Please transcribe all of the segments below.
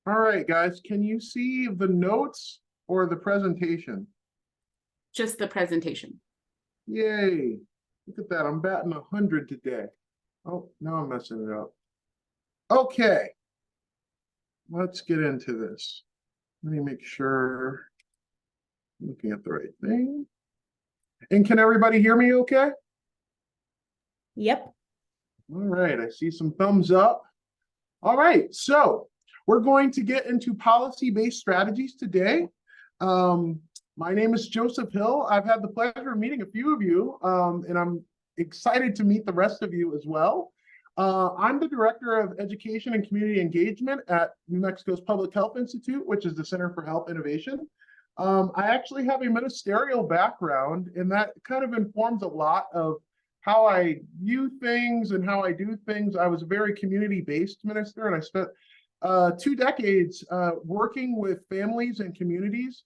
All right, guys, can you see the notes or the presentation? Just the presentation. Yay. Look at that. I'm batting 100 today. Oh, now I'm messing it up. Okay. Let's get into this. Let me make sure I'm looking at the right thing. And can everybody hear me okay? Yep. All right, I see some thumbs up. All right, so we're going to get into policy-based strategies today. My name is Joseph Hill. I've had the pleasure of meeting a few of you, and I'm excited to meet the rest of you as well. I'm the Director of Education and Community Engagement at New Mexico's Public Health Institute, which is the Center for Health Innovation. I actually have a ministerial background, and that kind of informs a lot of how I view things and how I do things. I was a very community-based minister, and I spent 2 decades working with families and communities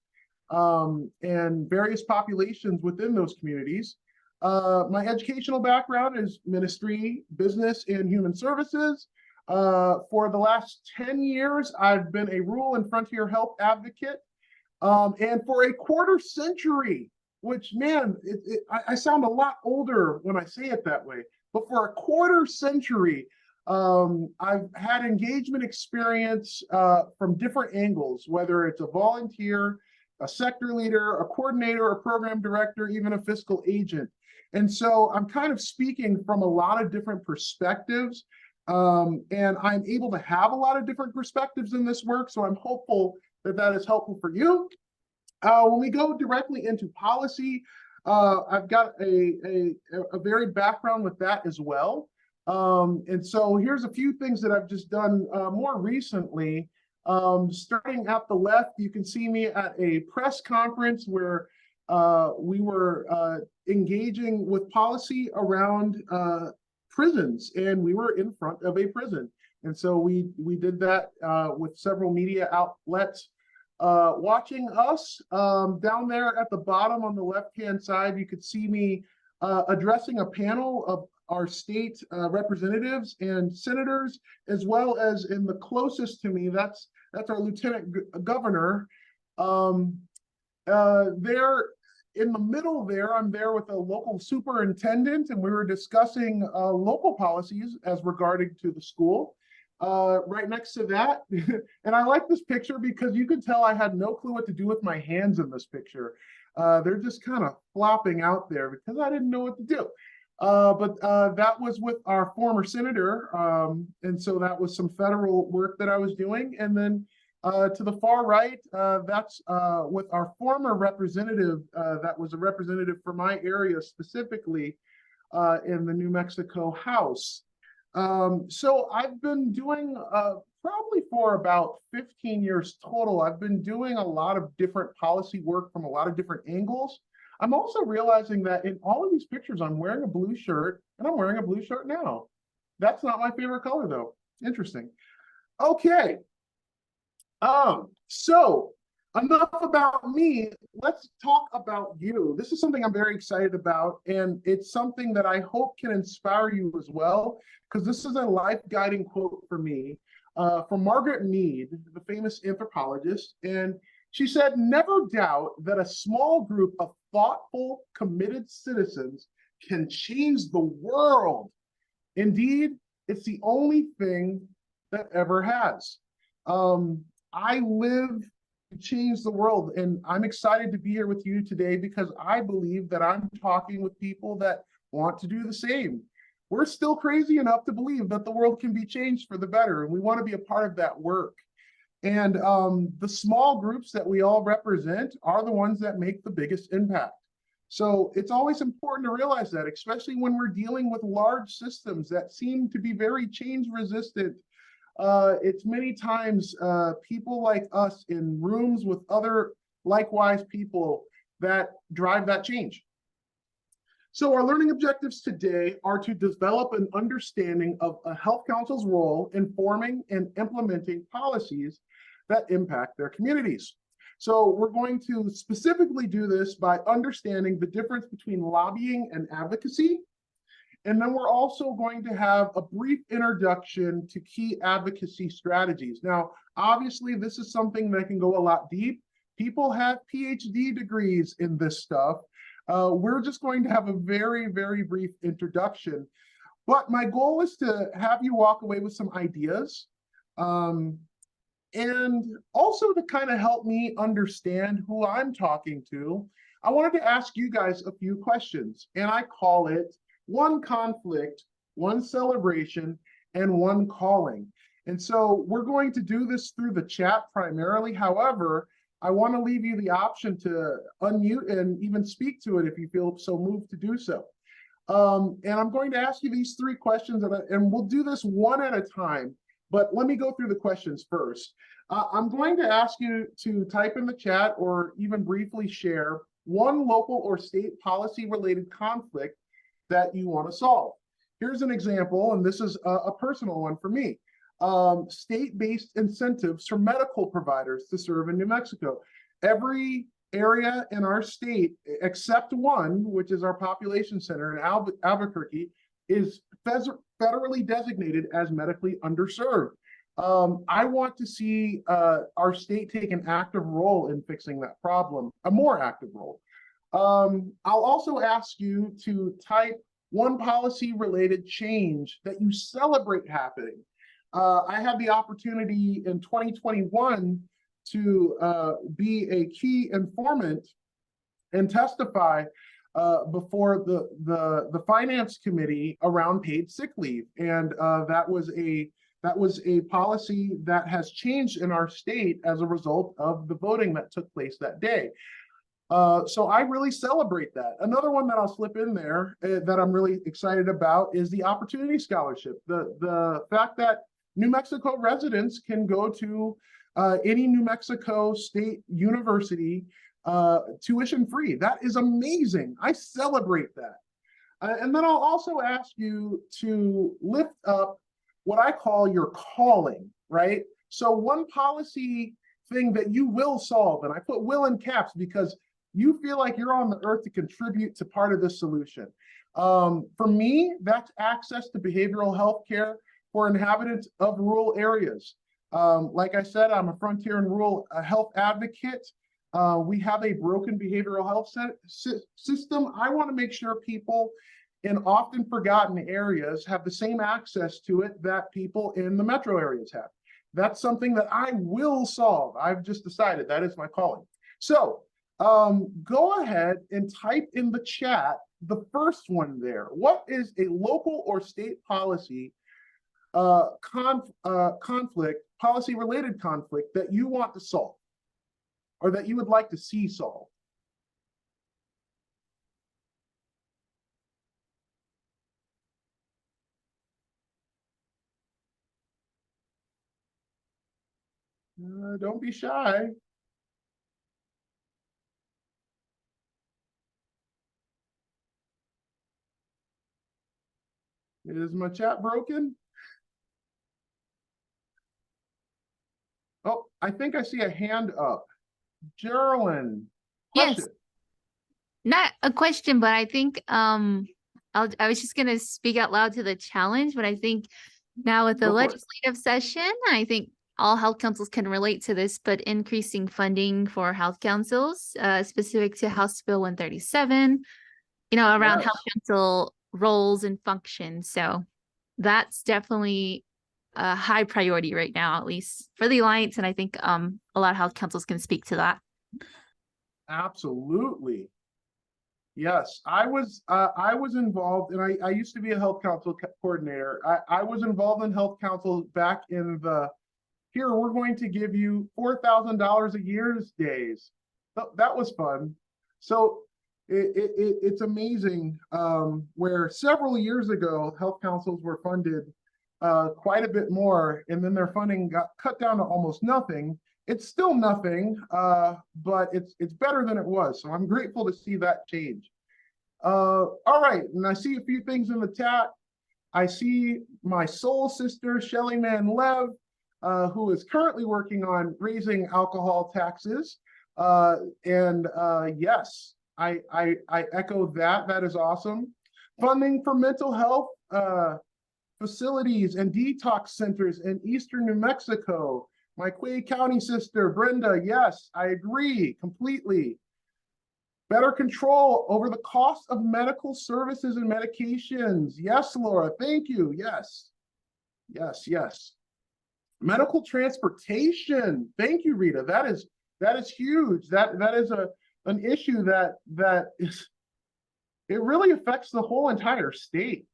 and various populations within those communities. My educational background is ministry, business, and human services. For the last 10 years, I've been a rural and frontier health advocate. And for a quarter century, which, man, I sound a lot older when I say it that way, but for a quarter century, I've had engagement experience from different angles, whether it's a volunteer, a sector leader, a coordinator, a program director, even a fiscal agent. And so I'm kind of speaking from a lot of different perspectives, and I'm able to have a lot of different perspectives in this work, so I'm hopeful that that is helpful for you. When we go directly into policy, I've got a varied background with that as well. And so here's a few things that I've just done more recently. Starting at the left, you can see me at a press conference where we were engaging with policy around prisons, and we were in front of a prison. And so we did that with several media outlets watching us. Down there at the bottom on the left-hand side, you could see me addressing a panel of our state representatives and senators, as well as in the closest to me, that's our lieutenant governor. There in the middle there, I'm there with a local superintendent, and we were discussing local policies as regarding to the school. Right next to that, and I like this picture because you can tell I had no clue what to do with my hands in this picture. They're just kind of flopping out there because I didn't know what to do. But that was with our former senator, and so that was some federal work that I was doing. And then to the far right, that's with our former representative, that was a representative for my area specifically in the New Mexico House. So I've been doing probably for about 15 years total. I've been doing a lot of different policy work from a lot of different angles. I'm also realizing that in all of these pictures, I'm wearing a blue shirt, and I'm wearing a blue shirt now. That's not my favorite color, though. Interesting. Okay. So enough about me. Let's talk about you. This is something I'm very excited about, and it's something that I hope can inspire you as well, because this is a life-guiding quote for me from Margaret Mead, the famous anthropologist. And she said, "Never doubt that a small group of thoughtful, committed citizens can change the world. Indeed, it's the only thing that ever has." I live to change the world, and I'm excited to be here with you today because I believe that I'm talking with people that want to do the same. We're still crazy enough to believe that the world can be changed for the better, and we want to be a part of that work. And the small groups that we all represent are the ones that make the biggest impact. So it's always important to realize that, especially when we're dealing with large systems that seem to be very change resistant. It's many times people like us in rooms with other likewise people that drive that change. So our learning objectives today are to develop an understanding of a health council's role in forming and implementing policies that impact their communities. So we're going to specifically do this by understanding the difference between lobbying and advocacy. And then we're also going to have a brief introduction to key advocacy strategies. Now, Obviously, this is something that can go a lot deep. People have PhD degrees in this stuff. We're just going to have a very, very brief introduction. But my goal is to have you walk away with some ideas, and also to kind of help me understand who I'm talking to. I wanted to ask you guys a few questions, and I call it one conflict, one celebration, and one calling. And so we're going to do this through the chat primarily. However, I want to leave you the option to unmute and even speak to it if you feel so moved to do so. And I'm going to ask you these three questions, and we'll do this one at a time, but let me go through the questions first. I'm going to ask you to type in the chat or even briefly share one local or state policy related conflict that you want to solve. Here's an example, and this is a personal one for me. State-based incentives for medical providers to serve in New Mexico. Every area in our state, except one, which is our population center in Albuquerque, is federally designated as medically underserved. I want to see our state take an active role in fixing that problem, a more active role. I'll also ask you to type one policy-related change that you celebrate happening. I had the opportunity in 2021 to be a key informant and testify before the finance committee around paid sick leave, and that was a policy that has changed in our state as a result of the voting that took place that day. So I really celebrate that. Another one that I'll slip in there that I'm really excited about is the Opportunity Scholarship. The fact that New Mexico residents can go to any New Mexico state university tuition free. That is amazing. I celebrate that. And then I'll also ask you to lift up what I call your calling, right? So one policy thing that you will solve, and I put will in caps because you feel like you're on the earth to contribute to part of this solution. For me, that's access to behavioral health care for inhabitants of rural areas. Like I said, I'm a frontier and rural health advocate. We have a broken behavioral health system. I want to make sure people in often forgotten areas have the same access to it that people in the metro areas have. That's something that I will solve. I've just decided that is my calling. So go ahead and type in the chat the first one there. What is a local or state policy conflict, policy-related conflict that you want to solve or that you would like to see solved? Don't be shy. Is my chat broken? Oh, I think I see a hand up. Geraldine, Yes, question. not a question, but I think I was just gonna speak out loud to the challenge, but I think now with the Go for it. legislative session, I think all health councils can relate to this, but increasing funding for health councils, specific to House Bill 137, around health Yes. council roles and functions. So that's definitely a high priority right now, at least for the Alliance. And I think a lot of health councils can speak to that. Absolutely. Yes, I was involved, and I used to be a health council coordinator. I was involved in health council back in here, we're going to give you $4,000 a year days. That was fun. So it's amazing where several years ago, health councils were funded quite a bit more, and then their funding got cut down to almost nothing. It's still nothing, but it's better than it was. So I'm grateful to see that change. All right, and I see a few things in the chat. I see my soul sister, Shelly Manlev, who is currently working on raising alcohol taxes. Yes, I echo that. That is awesome. Funding for mental health facilities and detox centers in Eastern New Mexico. My Quay County sister, Brenda, yes, I agree completely. Better control over the cost of medical services and medications. Yes, Laura, thank you. Yes, yes, yes. Medical transportation. Thank you, Rita. That is huge. That is an issue that is, it really affects the whole entire state.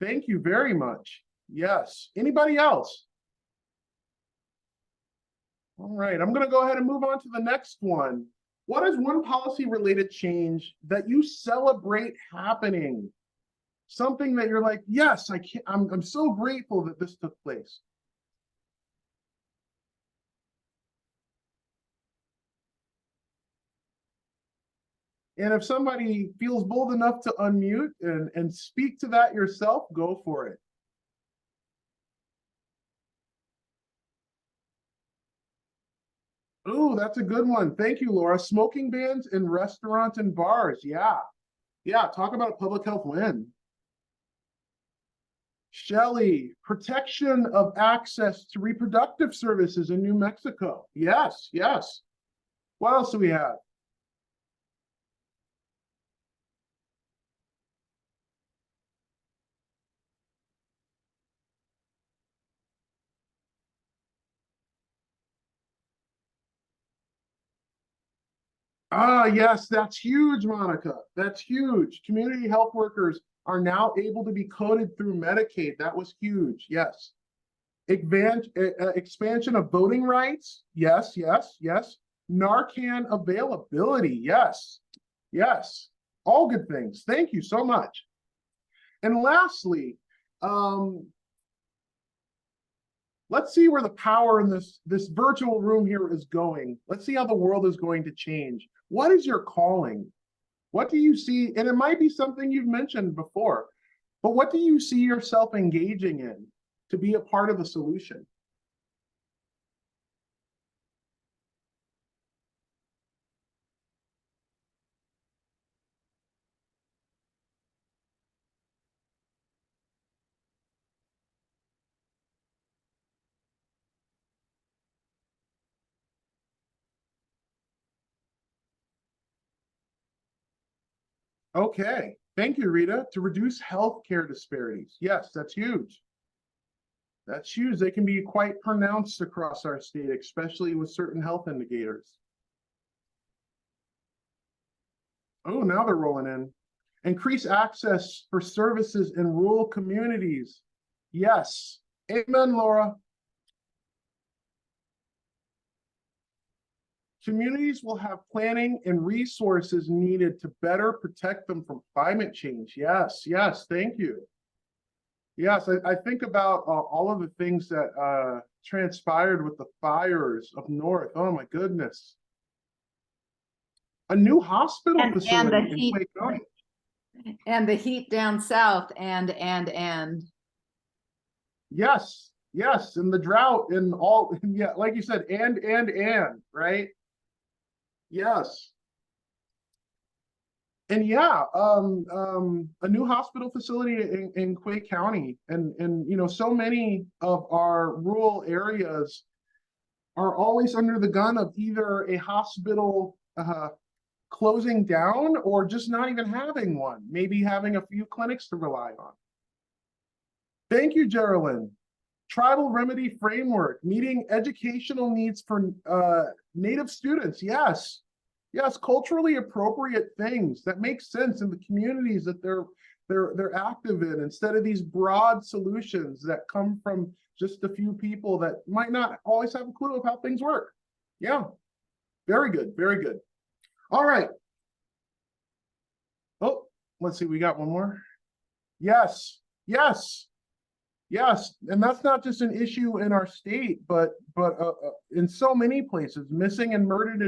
Thank you very much. Yes. Anybody else? All right, I'm going to go ahead and move on to the next one. What is one policy related change that you celebrate happening? Something that you're like, yes, I'm so grateful that this took place. And if somebody feels bold enough to unmute and speak to that yourself, go for it. Oh, that's a good one. Thank you, Laura. Smoking bans in restaurants and bars. Yeah. Yeah, talk about a public health win. Shelley, protection of access to reproductive services in New Mexico. Yes, yes. What else do we have? Ah, yes, that's huge, Monica. That's huge. Community health workers are now able to be coded through Medicaid. That was huge. Yes. Expansion of voting rights. Yes, yes, yes. Narcan availability. Yes, yes. All good things. Thank you so much. And lastly, let's see where the power in this virtual room here is going. Let's see how the world is going to change. What is your calling? What do you see? And it might be something you've mentioned before, but what do you see yourself engaging in to be a part of the solution? Okay, thank you, Rita. To reduce healthcare disparities. Yes, that's huge. That's huge. They can be quite pronounced across our state, especially with certain health indicators. Oh, now they're rolling in. Increase access for services in rural communities. Yes. Amen, Laura. Communities will have planning and resources needed to better protect them from climate change. Yes, yes, thank you. Yes, I think about all of the things that transpired with the fires up north. Oh my goodness. A new hospital facility in Quake County. And the heat down south and. Yes, yes, and the drought and all, yeah, like you said, and, right? Yes. And yeah, a new hospital facility in Quake County, and you know, so many of our rural areas are always under the gun of either a hospital closing down or just not even having one, maybe having a few clinics to rely on. Thank you, Geraldine. Tribal remedy framework, meeting educational needs for Native students. Yes. Yes, culturally appropriate things that make sense in the communities that they're active in, instead of these broad solutions that come from just a few people that might not always have a clue of how things work. Yeah, very good, very good. All right. Oh, let's see, we got one more. Yes, yes, yes, and that's not just an issue in our state, but in so many places. Missing and murdered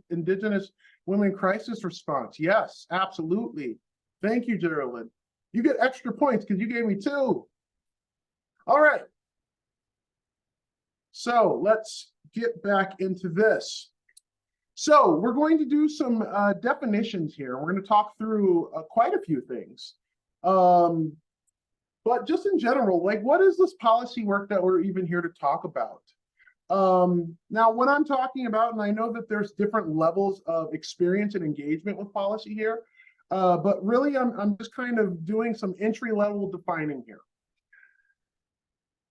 Indigenous women crisis response. Yes, absolutely. Thank you, Geraldine. You get extra points because you gave me 2. All right. So let's get back into this. So we're going to do some definitions here. We're going to talk through quite a few things. But just in general, like, what is this policy work that we're even here to talk about? Now, what I'm talking about, and I know that there's different levels of experience and engagement with policy here, but really I'm just kind of doing some entry level defining here.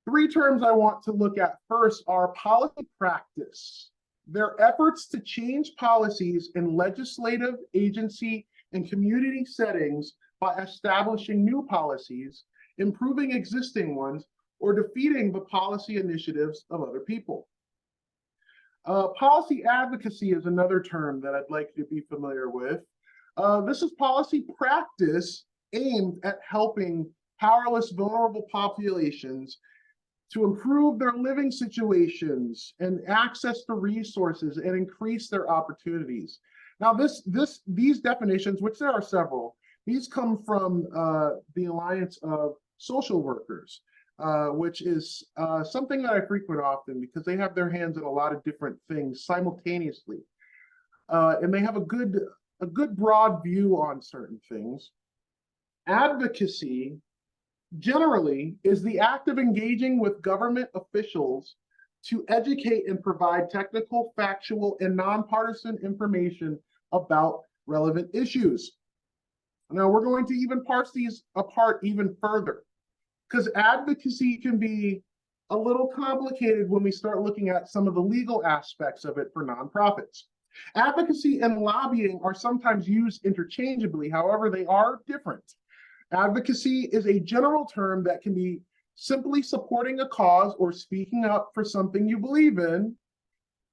Three terms I want to look at first are policy practice. Their efforts to change policies in legislative, agency, and community settings by establishing new policies, improving existing ones, or defeating the policy initiatives of other people. Policy advocacy is another term that I'd like you to be familiar with. This is policy practice aimed at helping powerless, vulnerable populations to improve their living situations and access to resources and increase their opportunities. Now, these definitions, which there are several, these come from the Alliance of Social Workers, which is something that I frequent often because they have their hands in a lot of different things simultaneously. And they have a good broad view on certain things. Advocacy generally is the act of engaging with government officials to educate and provide technical, factual, and nonpartisan information about relevant issues. Now, we're going to even parse these apart even further, because advocacy can be a little complicated when we start looking at some of the legal aspects of it for nonprofits. Advocacy and lobbying are sometimes used interchangeably, however, they are different. Advocacy is a general term that can be simply supporting a cause or speaking up for something you believe in,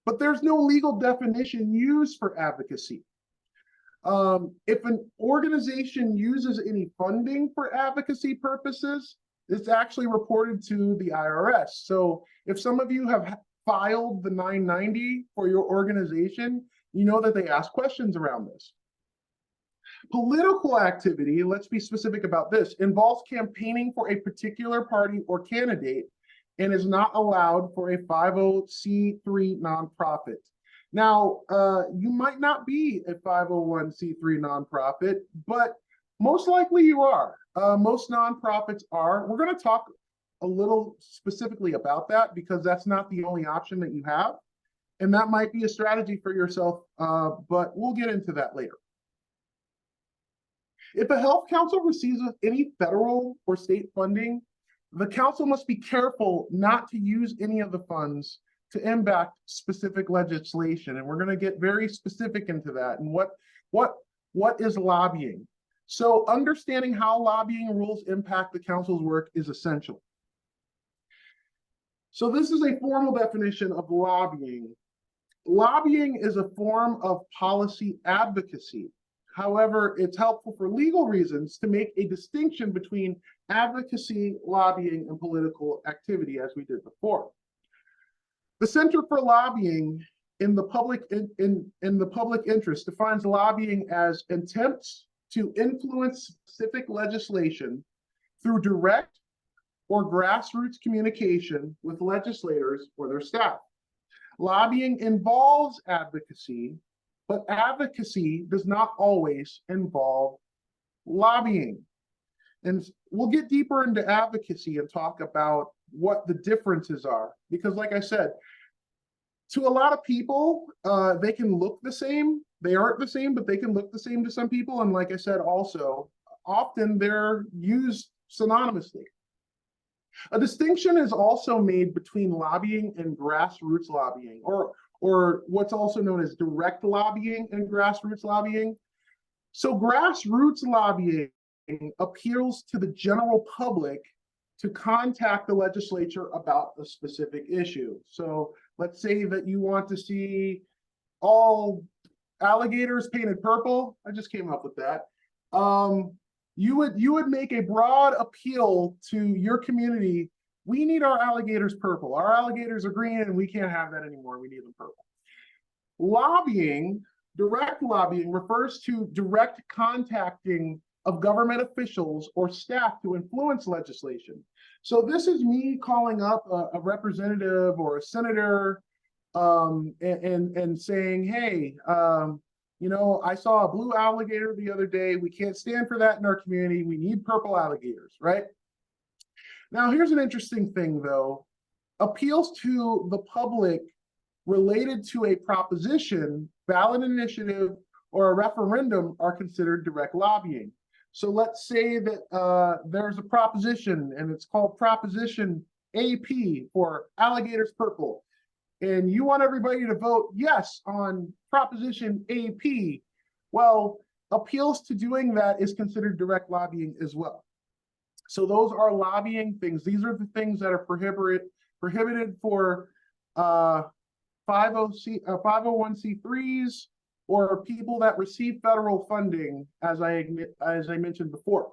but there's no legal definition used for advocacy. If an organization uses any funding for advocacy purposes, it's actually reported to the IRS. So if some of you have filed the 990 for your organization, you know that they ask questions around this. Political activity, let's be specific about this, involves campaigning for a particular party or candidate and is not allowed for a 501c3 nonprofit. Now, you might not be a 501c3 nonprofit, but most likely you are. Most nonprofits are. We're going to talk a little specifically about that because that's not the only option that you have. And that might be a strategy for yourself, but we'll get into that later. If a health council receives any federal or state funding, the council must be careful not to use any of the funds to impact specific legislation. And we're going to get very specific into that and what is lobbying. So understanding how lobbying rules impact the council's work is essential. So this is a formal definition of lobbying. Lobbying is a form of policy advocacy. However, it's helpful for legal reasons to make a distinction between advocacy, lobbying, and political activity, as we did before. The Center for Lobbying in the Public Interest defines lobbying as attempts to influence specific legislation through direct or grassroots communication with legislators or their staff. Lobbying involves advocacy, but advocacy does not always involve lobbying. And we'll get deeper into advocacy and talk about what the differences are. Because like I said, to a lot of people, they can look the same. They aren't the same, but they can look the same to some people. And like I said, also, often they're used synonymously. A distinction is also made between lobbying and grassroots lobbying, or what's also known as direct lobbying and grassroots lobbying. So grassroots lobbying appeals to the general public to contact the legislature about a specific issue. So let's say that you want to see all alligators painted purple. I just came up with that. You would make a broad appeal to your community. We need our alligators purple. Our alligators are green and we can't have that anymore. We need them purple. Lobbying, direct lobbying, refers to direct contacting of government officials or staff to influence legislation. So this is me calling up a representative or a senator and saying, hey, you know, I saw a blue alligator the other day. We can't stand for that in our community. We need purple alligators, right? Now, here's an interesting thing, though. appeals to the public related to a proposition, ballot initiative, or a referendum are considered direct lobbying. So let's say that there's a proposition and it's called Proposition AP for Alligators Purple. And you want everybody to vote yes on Proposition AP. Well, appeals to doing that is considered direct lobbying as well. So those are lobbying things. These are the things that are prohibited for 501c3s or people that receive federal funding, as I mentioned before.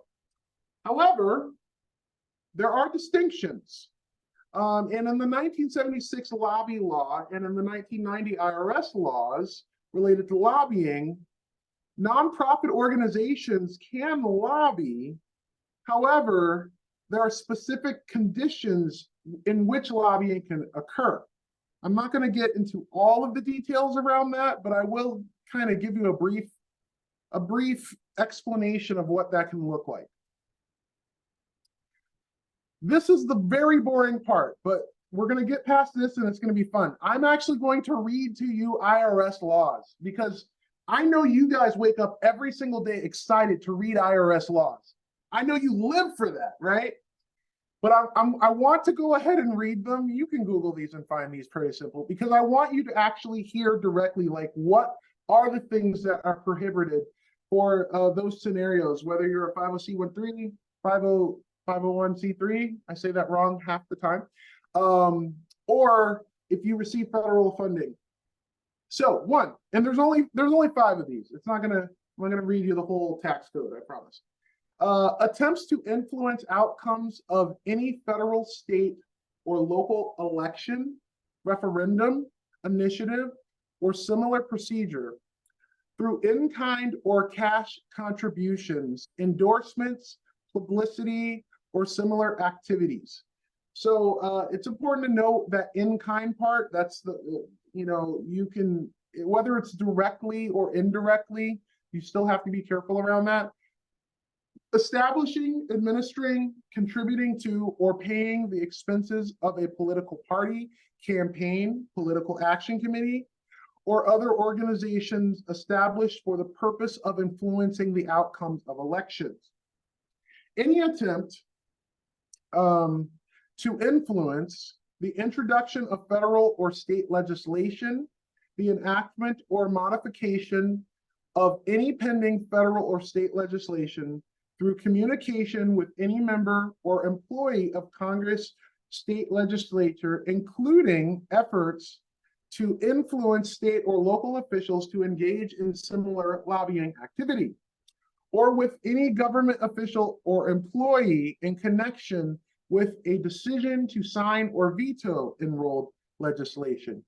However, there are distinctions. And in the 1976 lobby law and in the 1990 IRS laws related to lobbying, nonprofit organizations can lobby. However, there are specific conditions in which lobbying can occur. I'm not going to get into all of the details around that, but I will kind of give you a brief explanation of what that can look like. This is the very boring part, but we're going to get past this and it's going to be fun. I'm actually going to read to you IRS laws because I know you guys wake up every single day excited to read IRS laws. I know you live for that, right? But I want to go ahead and read them. You can Google these and find these pretty simple because I want you to actually hear directly, like, what are the things that are prohibited for those scenarios, whether you're a 50C13, 501c3, I say that wrong half the time, or if you receive federal funding. So one, and there's only 5 of these. I'm not gonna read you the whole tax code, I promise. Attempts to influence outcomes of any federal, state, or local election, referendum, initiative, or similar procedure through in-kind or cash contributions, endorsements, publicity, or similar activities. So it's important to note that in-kind part, that's the, you can, whether it's directly or indirectly, you still have to be careful around that. Establishing, administering, contributing to, or paying the expenses of a political party, campaign, political action committee, or other organizations established for the purpose of influencing the outcomes of elections. Any attempt to influence the introduction of federal or state legislation, the enactment or modification of any pending federal or state legislation through communication with any member or employee of Congress, state legislature, including efforts to influence state or local officials to engage in similar lobbying activity, or with any government official or employee in connection with a decision to sign or veto enrolled legislation.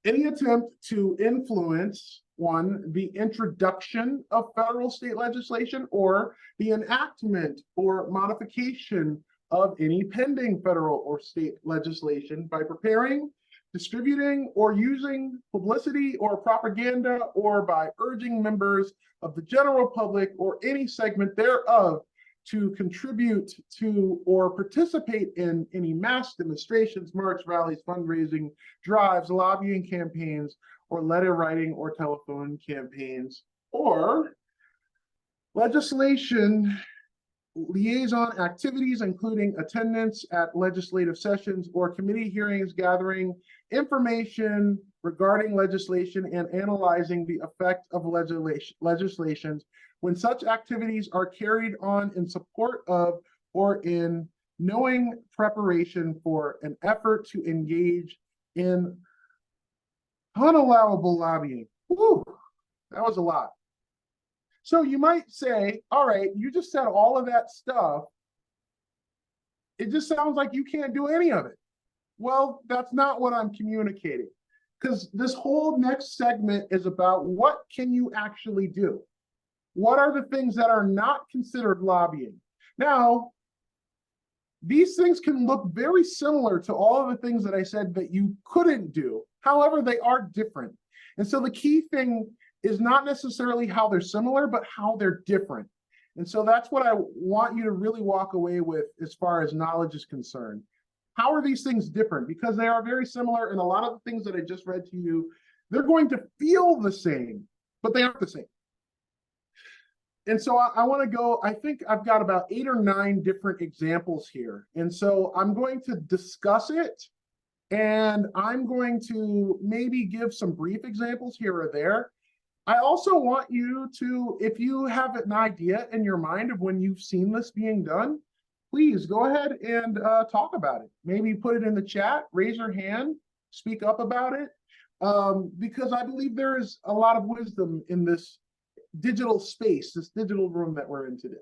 Any attempt to influence, one, the introduction of federal, state legislation, or the enactment or modification of any pending federal or state legislation by preparing, distributing, or using publicity or propaganda, or by urging members of the general public or any segment thereof to contribute to or participate in any mass demonstrations, march, rallies, fundraising, drives, lobbying campaigns, or letter writing or telephone campaigns, or legislation liaison activities, including attendance at legislative sessions or committee hearings, gathering information regarding legislation and analyzing the effect of legislations when such activities are carried on in support of or in knowing preparation for an effort to engage in unallowable lobbying. Whew, that was a lot. So you might say, all right, you just said all of that stuff. It just sounds like you can't do any of it. Well, that's not what I'm communicating, because this whole next segment is about what can you actually do? What are the things that are not considered lobbying? Now, these things can look very similar to all of the things that I said that you couldn't do. However, they are different. And so the key thing is not necessarily how they're similar, but how they're different. And so that's what I want you to really walk away with as far as knowledge is concerned. How are these things different? Because they are very similar, and a lot of the things that I just read to you, they're going to feel the same, but they aren't the same. And so I want to go, I think I've got about 8 or 9 different examples here. And so I'm going to discuss it, and I'm going to maybe give some brief examples here or there. I also want you to, if you have an idea in your mind of when you've seen this being done, please go ahead and talk about it. Maybe put it in the chat, raise your hand, speak up about it, because I believe there is a lot of wisdom in this digital space, this digital room that we're in today.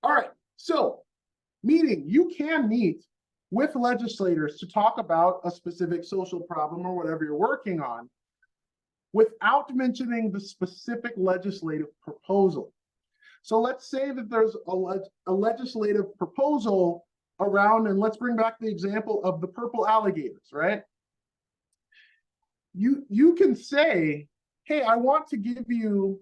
All right, so meeting, you can meet with legislators to talk about a specific social problem or whatever you're working on without mentioning the specific legislative proposal. So let's say that there's a legislative proposal around, and let's bring back the example of the purple alligators, right? You can say, hey, I want to give you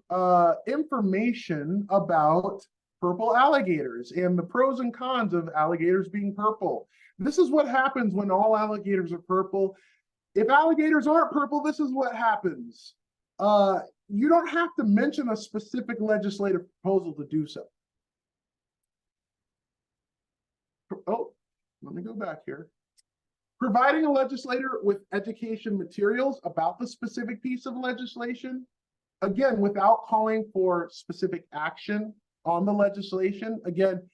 information about purple alligators and the pros and cons of alligators being purple. This is what happens when all alligators are purple. If alligators aren't purple, this is what happens. You don't have to mention a specific legislative proposal to do so. Oh, let me go back here. Providing a legislator with education materials about the specific piece of legislation, again, without calling for specific action on the legislation. Again,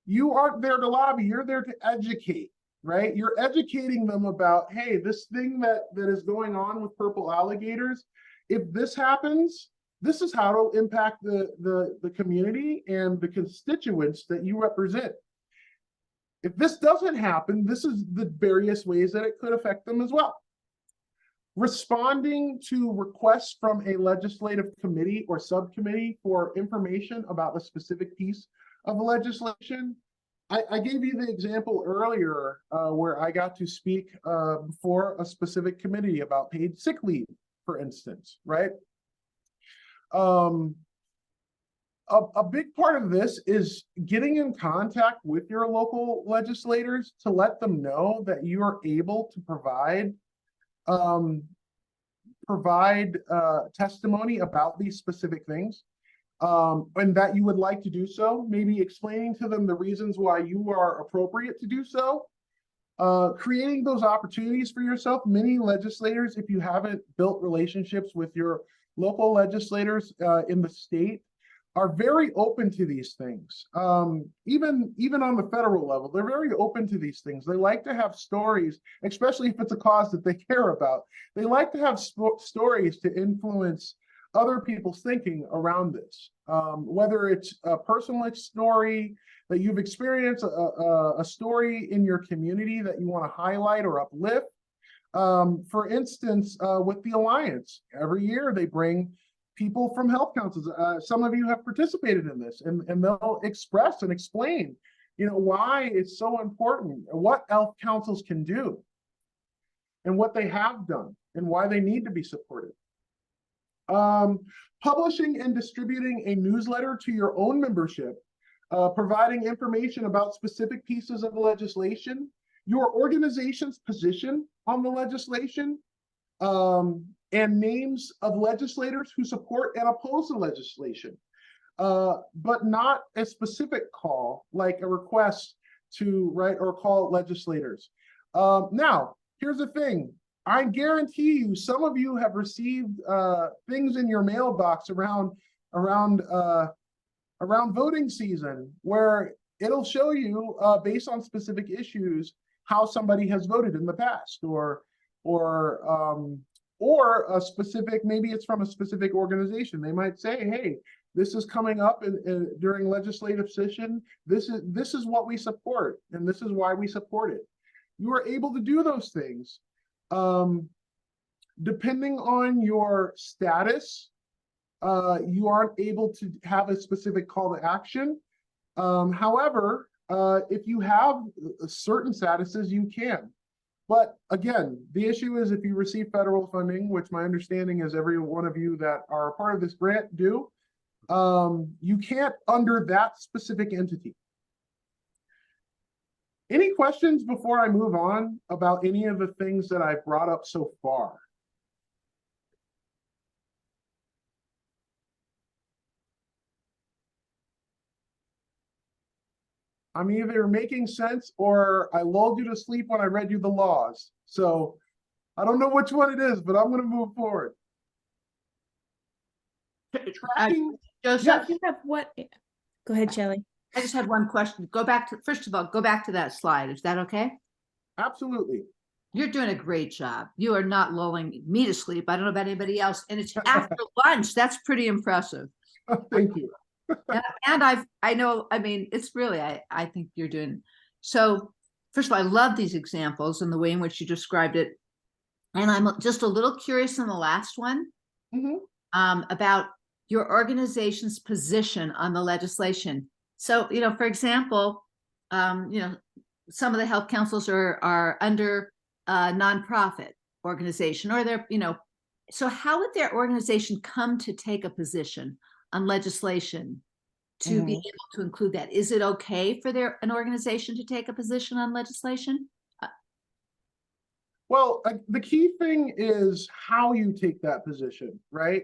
you aren't there to lobby, you're there to educate, right? You're educating them about, hey, this thing that is going on with purple alligators, if this happens, this is how it'll impact the community and the constituents that you represent. If this doesn't happen, this is the various ways that it could affect them as well. Responding to requests from a legislative committee or subcommittee for information about a specific piece of legislation. I gave you the example earlier where I got to speak before a specific committee about paid sick leave, for instance, right? A big part of this is getting in contact with your local legislators to let them know that you are able to provide testimony about these specific things, and that you would like to do so, maybe explaining to them the reasons why you are appropriate to do so, creating those opportunities for yourself. Many legislators, if you haven't built relationships with your local legislators in the state, are very open to these things. Even on the federal level, they're very open to these things. They like to have stories, especially if it's a cause that they care about. They like to have stories to influence other people's thinking around this. Whether it's a personal story that you've experienced, a story in your community that you want to highlight or uplift. For instance, with the Alliance, every year they bring people from health councils. Some of you have participated in this, and they'll express and explain, why it's so important, what health councils can do, and what they have done, and why they need to be supported. Publishing and distributing a newsletter to your own membership, providing information about specific pieces of the legislation, your organization's position on the legislation, and names of legislators who support and oppose the legislation, but not a specific call, like a request to write or call legislators. Now, here's the thing. I guarantee you, some of you have received things in your mailbox around voting season, where it'll show you based on specific issues how somebody has voted in the past, or a specific, maybe it's from a specific organization. They might say, hey, this is coming up during legislative session. This is what we support, and this is why we support it. You are able to do those things. Depending on your status, you aren't able to have a specific call to action. However, if you have certain statuses, you can. But again, the issue is if you receive federal funding, which my understanding is every one of you that are a part of this grant do, you can't under that specific entity. Any questions before I move on about any of the things that I've brought up so far? I'm either making sense or I lulled you to sleep when I read you the laws. So I don't know which one it is, but I'm going to move forward. Tracking, Joseph, You have what? Go ahead, Shelley. I just had one question. Go back to, first of all, go back to that slide. Is that okay? absolutely. You're doing a great job. You are not lulling me to sleep. I don't know about anybody else. And it's after lunch. That's pretty impressive. Thank you. And I know, I mean, it's really, I think you're doing, so first of all, I love these examples and the way in which you described it. And I'm just a little curious in the last one, Mhm. about your organization's position on the legislation. So, for example, some of the health councils are under a nonprofit organization, or they're, so how would their organization come to take a position on legislation to be able to include that? Is it okay for an organization to take a position on legislation? Well, the key thing is how you take that position, right?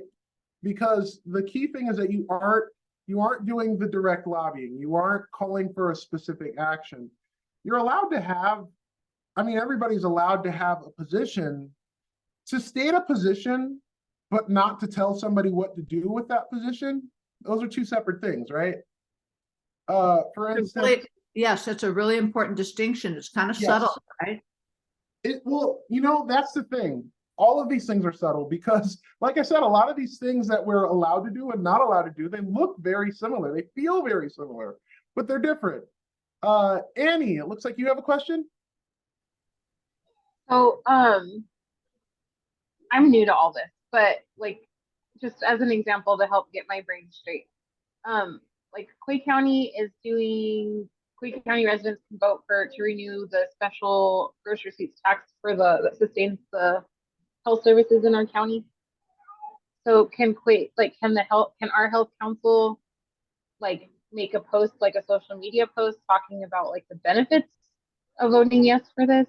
Because the key thing is that you aren't doing the direct lobbying. You aren't calling for a specific action. You're allowed to have, I mean, everybody's allowed to have a position, to state a position, but not to tell somebody what to do with that position. Those are two separate things, right? For instance, Yes, that's a really important distinction. It's kind of Yes. subtle, right? That's the thing. All of these things are subtle because, like I said, a lot of these things that we're allowed to do and not allowed to do, they look very similar. They feel very similar, but they're different. Annie, it looks like you have a question. So, I'm new to all this, but like, just as an example to help get my brain straight, like Clay County residents can vote to renew the special grocery receipts tax that sustains the health services in our county. So can our health council like make a post, like a social media post talking about like the benefits of voting yes for this?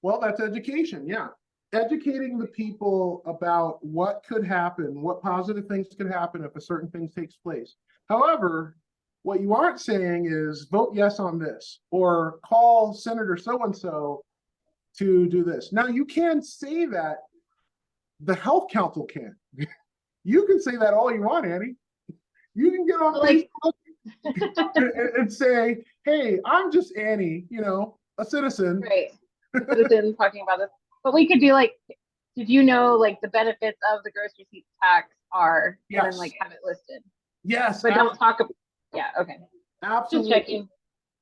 Well, that's education. Yeah. Educating the people about what could happen, what positive things could happen if a certain thing takes place. However, what you aren't saying is vote yes on this or call Senator so-and-so to do this. Now, you can say that. The health council can. You can say that all you want, Annie. You can get on Facebook and say, hey, I'm just Annie, a citizen. Right. Citizens talking about this. But we could do like, did you know like the benefits of the grocery receipts tax are, Yes. and then like have it listed? Yes. But don't talk about, yeah, okay. Absolutely. Just checking.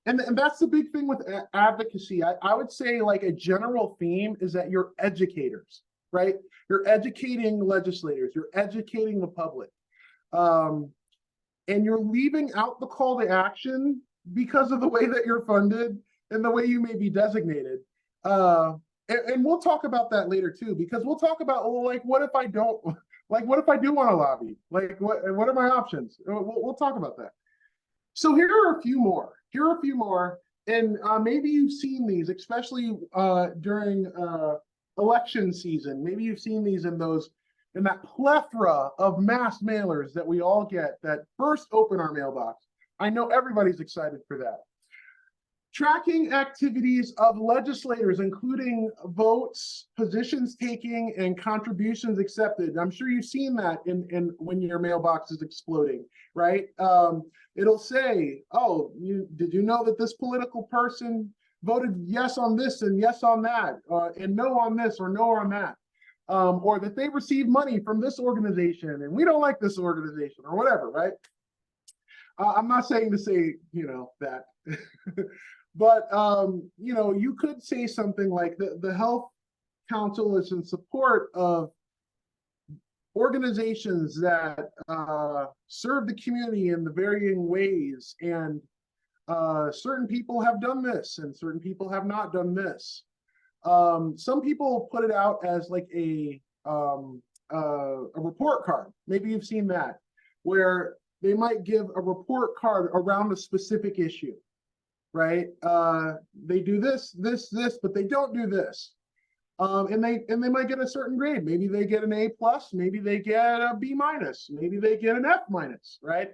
And that's the big thing with advocacy. I would say like a general theme is that you're educators, right? You're educating legislators, you're educating the public. And you're leaving out the call to action because of the way that you're funded and the way you may be designated. And we'll talk about that later too, because we'll talk about, well, like, what if I don't, like, what if I do want to lobby? Like, what are my options? We'll talk about that. So here are a few more. And maybe you've seen these, especially during election season. Maybe you've seen these in that plethora of mass mailers that we all get that first open our mailbox. I know everybody's excited for that. Tracking activities of legislators, including votes, positions taking, and contributions accepted. I'm sure you've seen that in when your mailbox is exploding, right? It'll say, oh, did you know that this political person voted yes on this and yes on that, and no on this or no on that, or that they received money from this organization and we don't like this organization or whatever, right? I'm not saying to say, that. But, you could say something like the Health Council is in support of organizations that serve the community in the varying ways. And certain people have done this and certain people have not done this. Some people put it out as like a report card. Maybe you've seen that, where they might give a report card around a specific issue. right? They do this, but they don't do this. And they might get a certain grade. Maybe they get an A plus, maybe they get a B minus, maybe they get an F minus, right?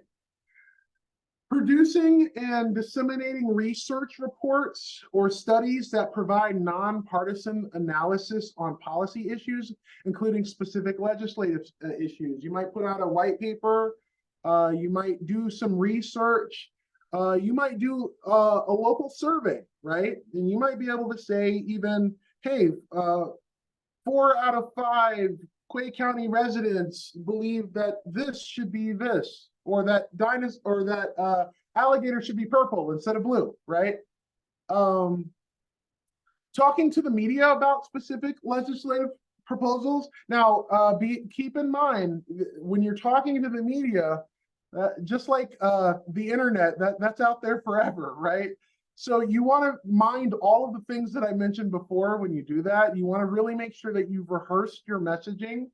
Producing and disseminating research reports or studies that provide nonpartisan analysis on policy issues, including specific legislative issues. You might put out a white paper, you might do some research, you might do a local survey, right? And you might be able to say even, hey, 4 out of 5 Quay County residents believe that this should be this, or that alligator should be purple instead of blue, right? Talking to the media about specific legislative proposals. Now, keep in mind when you're talking to the media, just like the internet, that's out there forever, right? So you want to mind all of the things that I mentioned before when you do that. You want to really make sure that you've rehearsed your messaging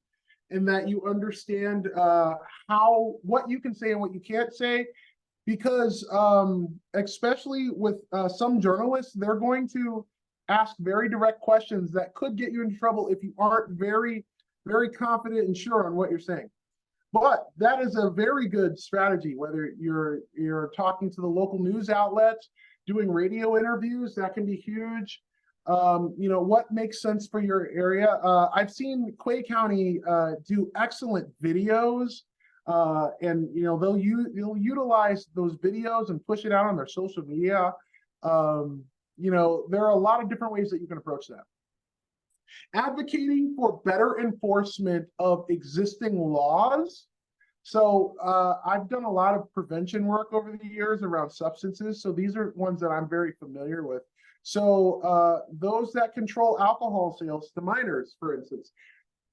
and that you understand what you can say and what you can't say. Because especially with some journalists, they're going to ask very direct questions that could get you in trouble if you aren't very, very confident and sure on what you're saying. But that is a very good strategy, whether you're talking to the local news outlets, doing radio interviews, that can be huge. What makes sense for your area. I've seen Quay County do excellent videos, and they'll utilize those videos and push it out on their social media. There are a lot of different ways that you can approach that. Advocating for better enforcement of existing laws. So I've done a lot of prevention work over the years around substances. So these are ones that I'm very familiar with. So those that control alcohol sales to minors, for instance,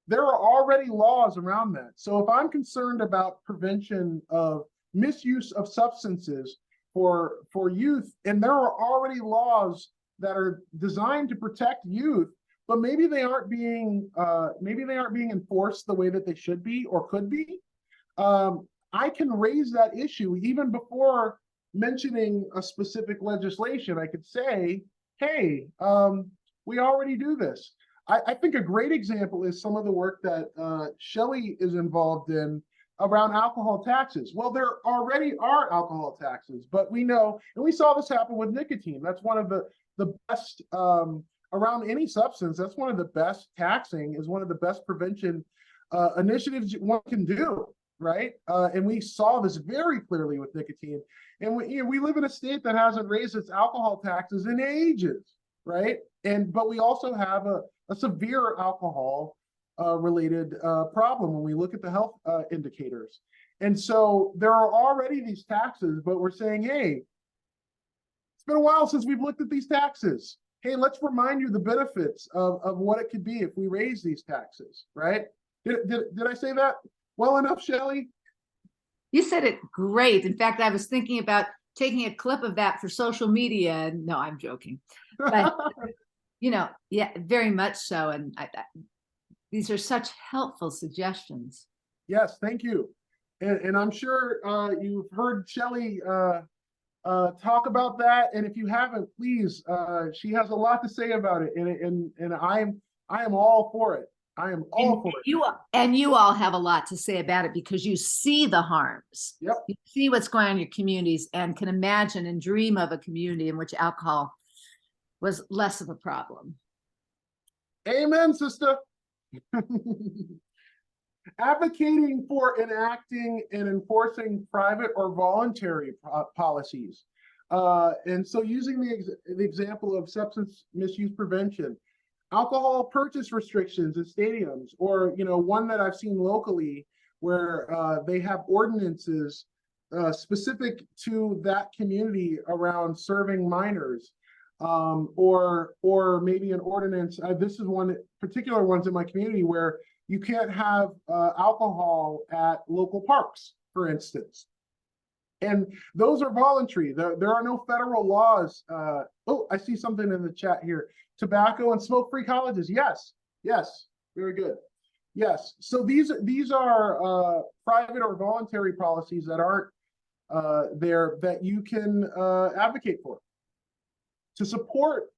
there are already laws around that. So if I'm concerned about prevention of misuse of substances for youth, and there are already laws that are designed to protect youth, but maybe they aren't being enforced the way that they should be or could be. I can raise that issue even before mentioning a specific legislation. I could say, hey, we already do this. I think a great example is some of the work that Shelley is involved in around alcohol taxes. Well, there already are alcohol taxes, but we know, and we saw this happen with nicotine. That's one of the best, around any substance, that's one of the best taxing, is one of the best prevention initiatives one can do, right? And we saw this very clearly with nicotine. And we live in a state that hasn't raised its alcohol taxes in ages, right? But we also have a severe alcohol related problem when we look at the health indicators. And so there are already these taxes, but we're saying, hey, it's been a while since we've looked at these taxes. Hey, let's remind you the benefits of what it could be if we raise these taxes, right? Did I say that well enough, Shelley? You said it great. In fact, I was thinking about taking a clip of that for social media. No, I'm joking. But, yeah, very much so. And these are such helpful suggestions. Yes, thank you. And I'm sure you've heard Shelley talk about that. And if you haven't, please, she has a lot to say about it. And I am all for it. I am all for it. You all have a lot to say about it because you see the harms. Yep. You see what's going on in your communities and can imagine and dream of a community in which alcohol was less of a problem. Amen, sister. Advocating for enacting and enforcing private or voluntary policies. And so using the example of substance misuse prevention, alcohol purchase restrictions in stadiums, or one that I've seen locally where they have ordinances specific to that community around serving minors, or maybe an ordinance. This is one particular ones in my community where you can't have alcohol at local parks, for instance. And those are voluntary. There are no federal laws. Oh, I see something in the chat here. Tobacco and smoke-free colleges. Yes, very good. Yes, so these are private or voluntary policies that aren't there that you can advocate for. to support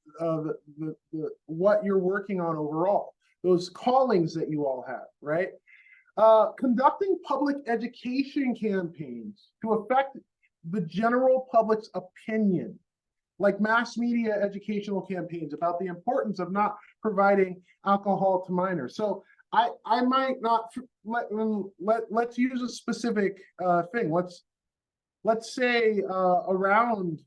what you're working on overall, those callings that you all have, right? Conducting public education campaigns to affect the general public's opinion, like mass media educational campaigns about the importance of not providing alcohol to minors. So I might not let's use a specific thing. Let's say around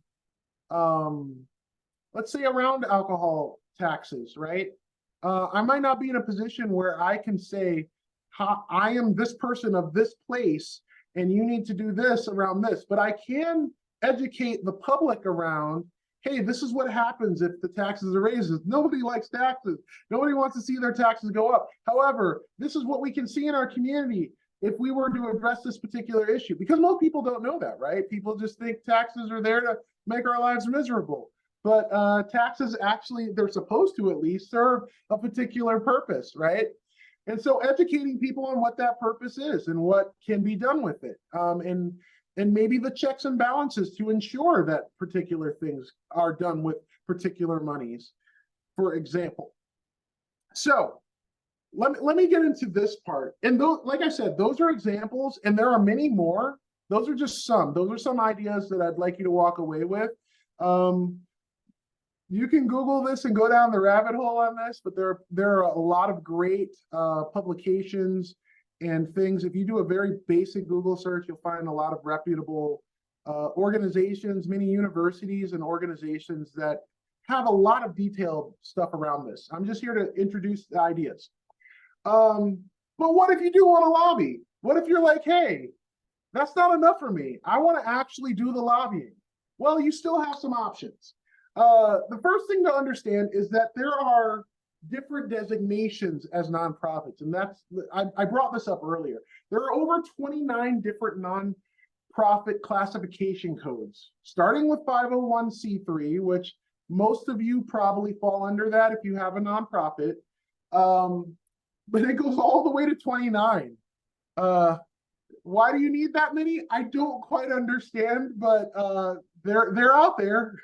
alcohol taxes, right? I might not be in a position where I can say, I am this person of this place, and you need to do this around this, but I can educate the public around, hey, this is what happens if the taxes are raised. Nobody likes taxes. Nobody wants to see their taxes go up. However, this is what we can see in our community if we were to address this particular issue, because most people don't know that, right? People just think taxes are there to make our lives miserable. But taxes actually, they're supposed to at least serve a particular purpose, right? And so educating people on what that purpose is and what can be done with it, and maybe the checks and balances to ensure that particular things are done with particular monies, for example. So let me get into this part. And like I said, those are examples, and there are many more. Those are just some. Those are some ideas that I'd like you to walk away with. You can Google this and go down the rabbit hole on this, but there are a lot of great publications and things. If you do a very basic Google search, you'll find a lot of reputable organizations, many universities and organizations that have a lot of detailed stuff around this. I'm just here to introduce the ideas. But what if you do want to lobby? What if you're like, hey, that's not enough for me. I want to actually do the lobbying. Well, you still have some options. The first thing to understand is that there are different designations as nonprofits, and I brought this up earlier. There are over 29 different nonprofit classification codes, starting with 501c3, which most of you probably fall under that if you have a nonprofit, but it goes all the way to 29. Why do you need that many? I don't quite understand, but they're out there.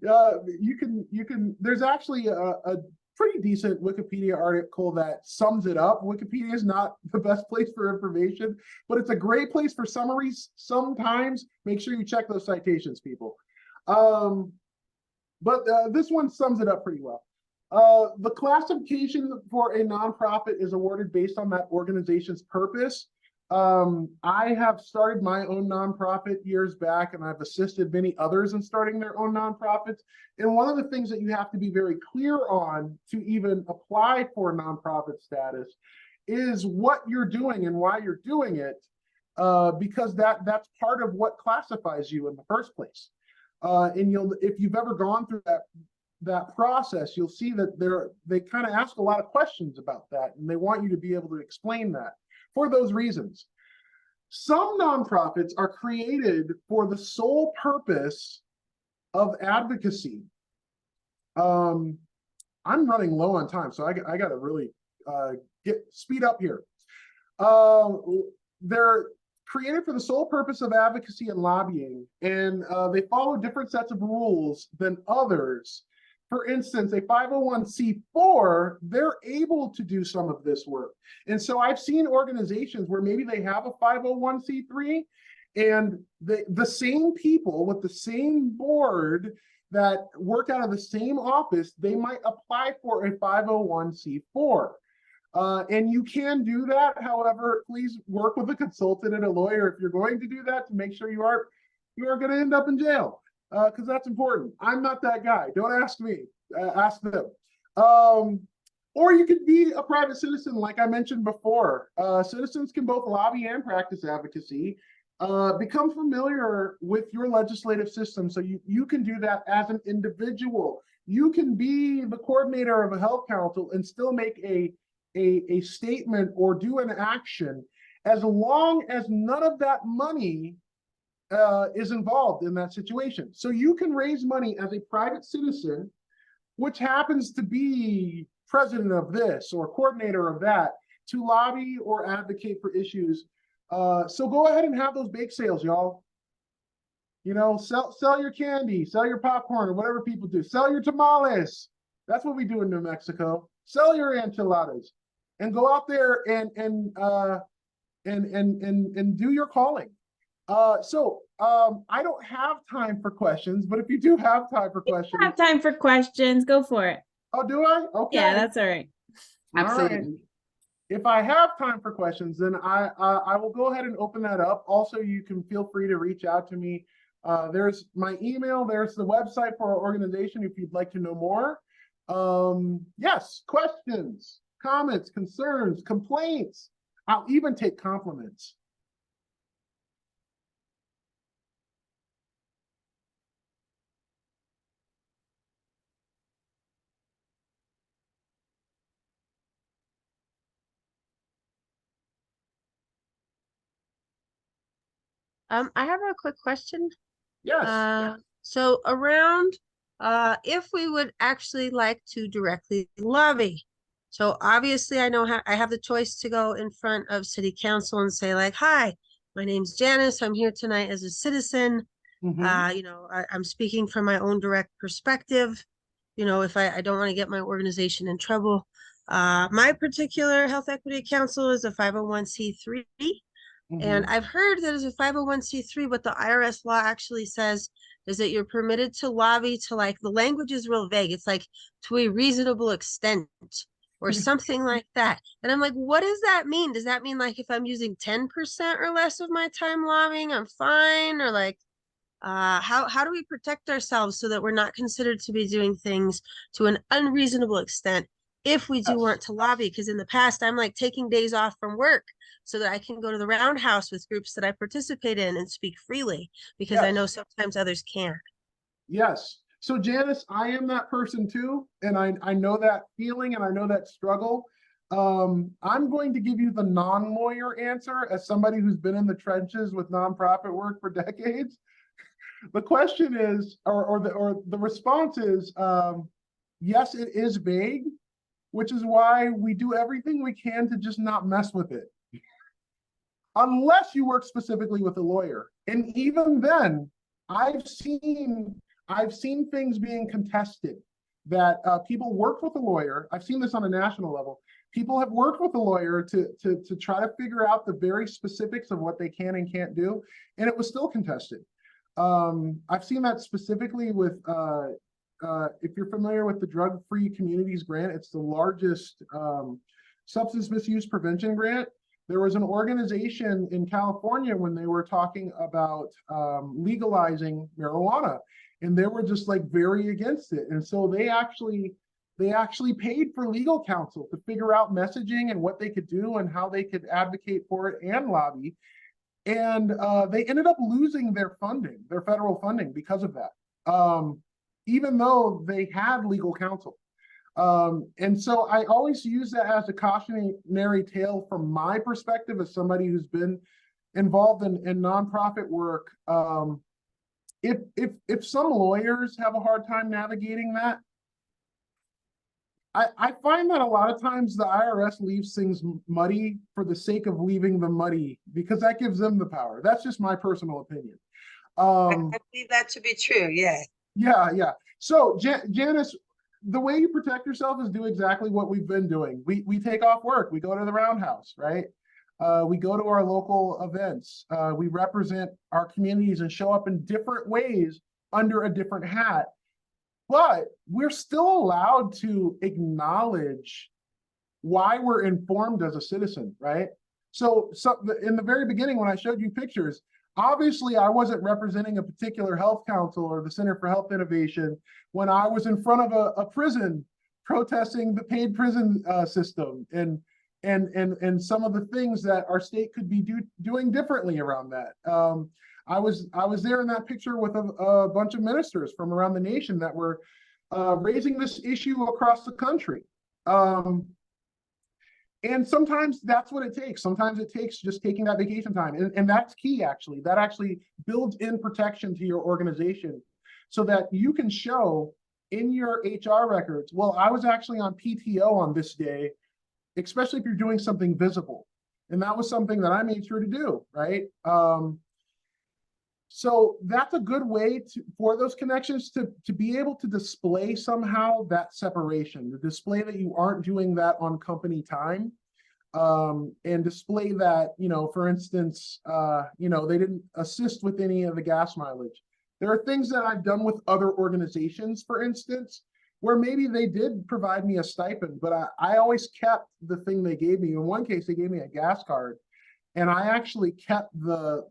There's actually a pretty decent Wikipedia article that sums it up. Wikipedia is not the best place for information, but it's a great place for summaries. Sometimes make sure you check those citations, people. But this one sums it up pretty well. The classification for a nonprofit is awarded based on that organization's purpose. I have started my own nonprofit years back, and I've assisted many others in starting their own nonprofits. And one of the things that you have to be very clear on to even apply for nonprofit status is what you're doing and why you're doing it, because that's part of what classifies you in the first place. And if you've ever gone through that process, you'll see that they kind of ask a lot of questions about that, and they want you to be able to explain that. For those reasons, some nonprofits are created for the sole purpose of advocacy. I'm running low on time, so I got to really speed up here. They're created for the sole purpose of advocacy and lobbying, and they follow different sets of rules than others. For instance, a 501c4, they're able to do some of this work. And so I've seen organizations where maybe they have a 501c3, and the same people with the same board that work out of the same office, they might apply for a 501c4. And you can do that. However, please work with a consultant and a lawyer if you're going to do that, to make sure you aren't going to end up in jail. Because that's important. I'm not that guy. Don't ask me. Ask them. Or you could be a private citizen, like I mentioned before. Citizens can both lobby and practice advocacy. Become familiar with your legislative system, so you can do that as an individual. You can be the coordinator of a health council and still make a statement or do an action, as long as none of that money is involved in that situation. So you can raise money as a private citizen, which happens to be president of this or coordinator of that, to lobby or advocate for issues. So go ahead and have those bake sales, y'all. You know, sell your candy, sell your popcorn, or whatever people do. Sell your tamales. That's what we do in New Mexico. Sell your enchiladas, and go out there and do your calling. I don't have time for questions, but if you do have time for questions, Have time for questions. Go for it. oh, do I? Okay. Yeah, that's all right. All right. Absolutely. If I have time for questions, then I will go ahead and open that up. Also, you can feel free to reach out to me. There's my email. There's the website for our organization if you'd like to know more. Yes, questions, comments, concerns, complaints. I'll even take compliments. I have a quick question. Yes. So around, if we would actually like to directly lobby. So obviously I know I have the choice to go in front of city council and say like, hi, my name's Janice. I'm here tonight as a citizen. Mhm. You know, I'm speaking from my own direct perspective. You know, if I don't want to get my organization in trouble. My particular health equity council is a 501c3. And Mhm. I've heard that as a 501c3, what the IRS law actually says is that you're permitted to lobby to, like, the language is real vague. It's like to a reasonable extent or something like that. And I'm like, what does that mean? Does that mean like if I'm using 10% or less of my time lobbying, I'm fine? Or like, how do we protect ourselves so that we're not considered to be doing things to an unreasonable extent if we do Yes. want to lobby? Because in the past, I'm like taking days off from work so that I can go to the roundhouse with groups that I participate in and speak freely, because I know Yes. sometimes others can't. Yes. So Janice, I am that person too, and I know that feeling and I know that struggle. I'm going to give you the non-lawyer answer as somebody who's been in the trenches with nonprofit work for decades. The question is, or the response is, yes, it is vague, which is why we do everything we can to just not mess with it. Unless you work specifically with a lawyer. And even then, I've seen things being contested that people worked with a lawyer. I've seen this on a national level. People have worked with a lawyer to try to figure out the very specifics of what they can and can't do, and it was still contested. I've seen that specifically with, if you're familiar with the Drug-Free Communities Grant, it's the largest substance misuse prevention grant. There was an organization in California when they were talking about legalizing marijuana, and they were just like very against it. And so they actually paid for legal counsel to figure out messaging and what they could do and how they could advocate for it and lobby. And they ended up losing their funding, their federal funding, because of that, even though they had legal counsel. And so I always use that as a cautionary tale from my perspective as somebody who's been involved in nonprofit work. If some lawyers have a hard time navigating that, I find that a lot of times the IRS leaves things muddy for the sake of leaving them muddy, because that gives them the power. That's just my personal opinion. I believe that to be true, yeah. Yeah. So Janice, the way you protect yourself is do exactly what we've been doing. We take off work, we go to the roundhouse, right? We go to our local events. We represent our communities and show up in different ways under a different hat. But we're still allowed to acknowledge why we're informed as a citizen, right? So in the very beginning, when I showed you pictures, obviously I wasn't representing a particular health council or the Center for Health Innovation when I was in front of a prison protesting the paid prison system and some of the things that our state could be doing differently around that. I was there in that picture with a bunch of ministers from around the nation that were raising this issue across the country. And sometimes that's what it takes. Sometimes it takes just taking that vacation time. And that's key, actually. That actually builds in protection to your organization so that you can show in your HR records, well, I was actually on PTO on this day, especially if you're doing something visible. And that was something that I made sure to do, right? So that's a good way for those connections to be able to display somehow that separation, to display that you aren't doing that on company time, and display that, for instance, they didn't assist with any of the gas mileage. There are things that I've done with other organizations, for instance, where maybe they did provide me a stipend, but I always kept the thing they gave me. In one case, they gave me a gas card, and I actually kept the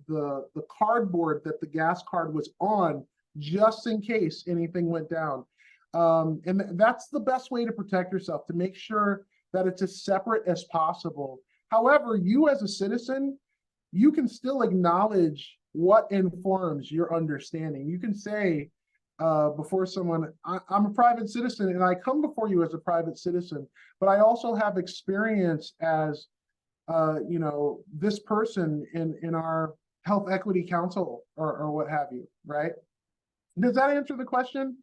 cardboard that the gas card was on, just in case anything went down. And that's the best way to protect yourself, to make sure that it's as separate as possible. However, you as a citizen, you can still acknowledge what informs your understanding. You can say before someone, I'm a private citizen and I come before you as a private citizen, but I also have experience as this person in our health equity council or what have you, right? Does that answer the question?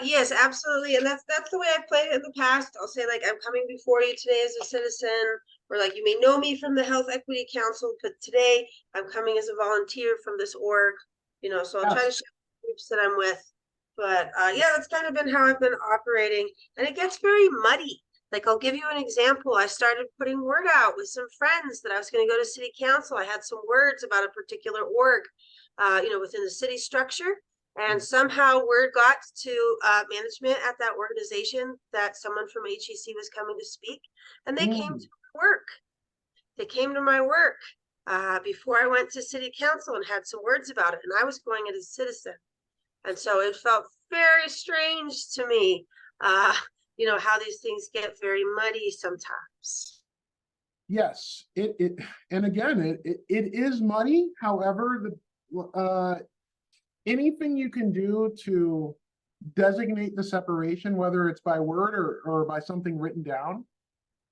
Yes, absolutely. And that's the way I've played it in the past. I'll say, like, I'm coming before you today as a citizen, or like, you may know me from the Health Equity Council, but today I'm coming as a volunteer from this org, so I'll try to share the groups that I'm with. But yeah, that's kind of been how I've been operating. And it gets very muddy. Like, I'll give you an example. I started putting word out with some friends that I was going to go to city council. I had some words about a particular org, within the city structure. And somehow word got to management at that organization that someone from HEC was coming to speak, and they came to my work. They came to my work before I went to city council and had some words about it, and I was going as a citizen. And so it felt very strange to me, how these things get very muddy sometimes. Yes, and again, it is muddy. However, anything you can do to designate the separation, whether it's by word or by something written down,